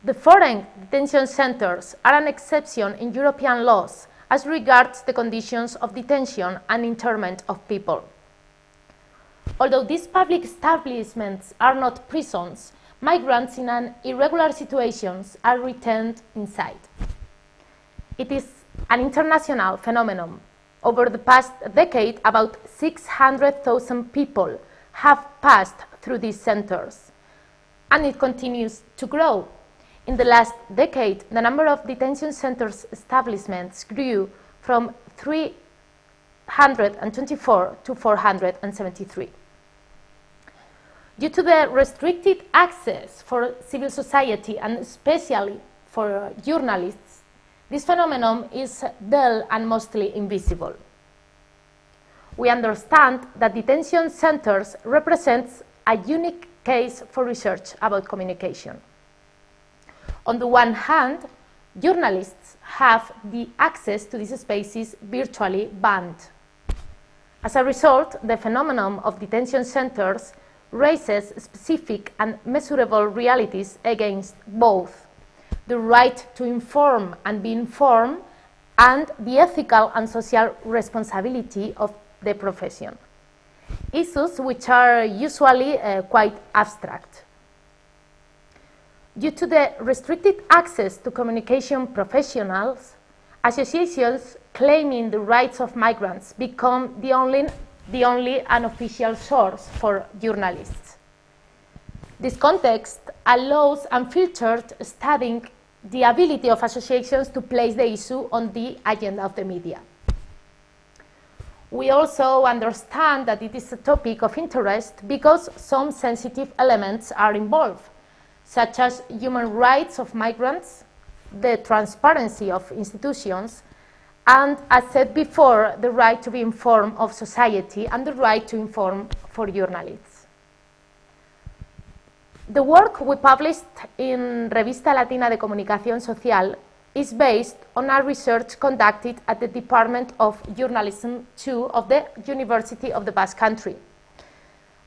The foreign detention centres are an exception in European laws as regards the conditions of detention and internment of people. Although these public establishments are not prisons, migrants in an irregular situations are retained inside. It is an international phenomenon. Over the past decade, about 600,000 people have passed through these centres, and it continues to grow. In the last decade, the number of detention centres establishments grew from 324 to 473. Due to the restricted access for civil society and especially for journalists, this phenomenon is dull and mostly invisible. We understand that detention centres represents a unique case for research about communication. On the one hand, journalists have the access to these spaces virtually banned. As a result, the phenomenon of detention centres raises specific and measurable realities against both the right to inform and be informed and the ethical and social responsibility of the profession. Issues which are usually quite abstract. Due to the restricted access to communication professionals, associations claiming the rights of migrants become the only unofficial source for journalists. This context allows unfiltered studying the ability of associations to place the issue on the agenda of the media. We also understand that it is a topic of interest because some sensitive elements are involved, such as human rights of migrants, the transparency of institutions, and, as said before, the right to be informed of society and the right to inform for journalists. The work we published in Revista Latina de Comunicación Social is based on our research conducted at the Department of Journalism II of the University of the Basque Country,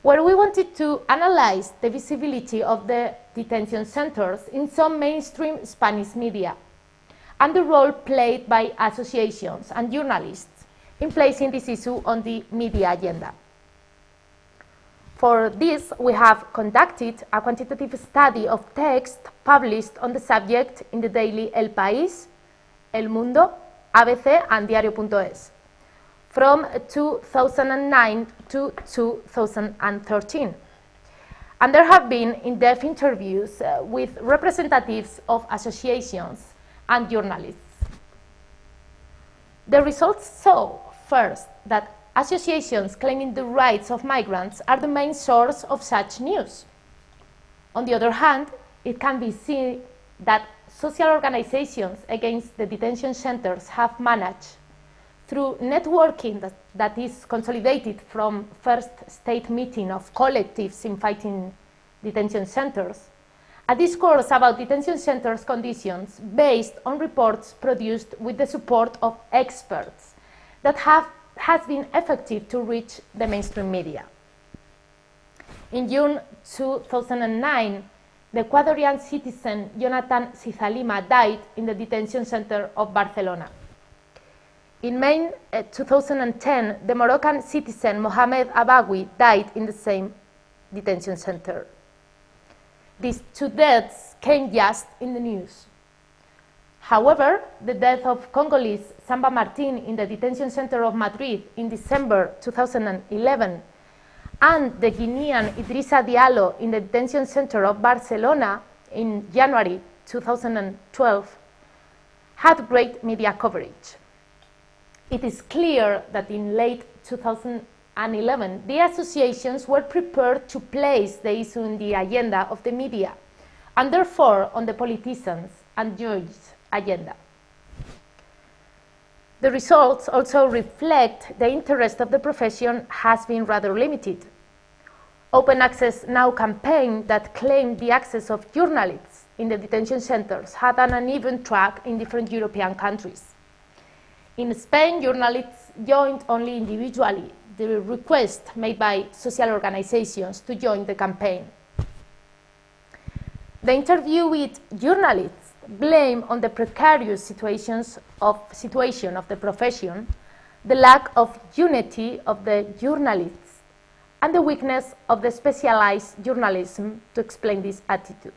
where we wanted to analyze the visibility of the detention centers in some mainstream Spanish media and the role played by associations and journalists in placing this issue on the media agenda. For this, we have conducted a quantitative study of text published on the subject in the daily El País, El Mundo, ABC, and eldiario.es from 2009 to 2013. And there have been in-depth interviews with representatives of associations and journalists. The results show, first, that associations claiming the rights of migrants are the main source of such news. On the other hand, it can be seen that social organizations against the detention centers have managed, through networking that is consolidated from first state meeting of collectives in fighting detention centers, a discourse about detention centers conditions based on reports produced with the support of experts that has been effective to reach the mainstream media. In June 2009, the Ecuadorian citizen Jonathan Cizalima died in the detention center of Barcelona. In May 2010, the Moroccan citizen Mohamed Abawi died in the same detention center. These two deaths came just in the news. However, the death of Congolese Samba Martin in the detention center of Madrid in December 2011 and the Guinean Idrissa Diallo in the detention center of Barcelona in January 2012 had great media coverage. It is clear that in late 2011, the associations were prepared to place the issue in the agenda of the media and therefore on the politicians' and judges' agenda. The results also reflect the interest of the profession has been rather limited. Open Access Now campaign that claimed the access of journalists in the detention centers had an uneven track in different European countries. In Spain, journalists joined only individually the request made by social organizations to join the campaign. The interviewed journalists blame on the precarious situation of the profession, the lack of unity of the journalists, and the weakness of the specialized journalism to explain this attitude.